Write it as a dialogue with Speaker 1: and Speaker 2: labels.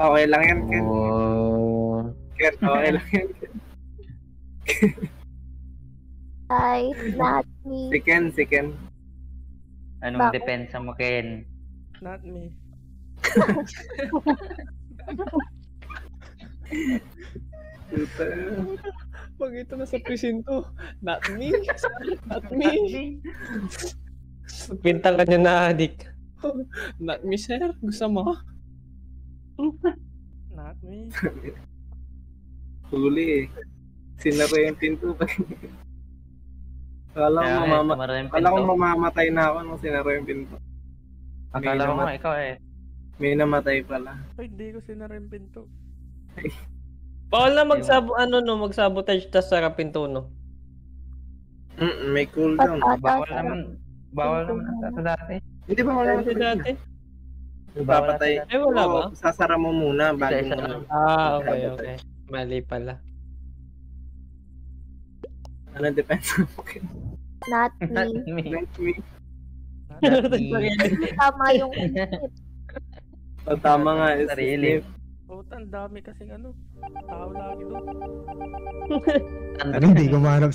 Speaker 1: Okay lang yan, Ken.
Speaker 2: Oh.
Speaker 1: Ken, okay lang yan.
Speaker 3: Ay, not me.
Speaker 1: Si Ken.
Speaker 4: Anong
Speaker 3: Bakit?
Speaker 4: depensa mo, Ken?
Speaker 5: Not me. Pag ito na sa presinto, not me. Not me.
Speaker 6: Bintang ka niya na adik.
Speaker 5: Not me, sir. Gusto mo? Not me.
Speaker 1: Huli eh. Sinara yung pinto. Akala ko mamamatay na ako nung sinara yung pinto.
Speaker 4: Akala ko nga ikaw eh.
Speaker 1: May namatay pala.
Speaker 5: Ay, hindi ko sinara yung pinto.
Speaker 6: Bawal na mag-sabotage tas sara pinto, no?
Speaker 1: May cooldown.
Speaker 4: Bawal naman ata dati.
Speaker 1: Hindi ba wala
Speaker 6: Kasi dati.
Speaker 1: Papatay.
Speaker 6: Ay, wala ba?
Speaker 1: Sasara mo muna bago
Speaker 4: Isa-isa
Speaker 1: mo.
Speaker 4: lang.
Speaker 6: Okay. Mali pala.
Speaker 1: Ano depensa mo?
Speaker 3: Not
Speaker 4: Not
Speaker 3: me.
Speaker 4: me.
Speaker 1: Not me.
Speaker 4: Not me.
Speaker 3: Tama yung isip.
Speaker 1: Tama nga.
Speaker 4: Sarili.
Speaker 5: Puta, ang dami kasing tao lagi doon.
Speaker 7: Ano, hindi ko mahanap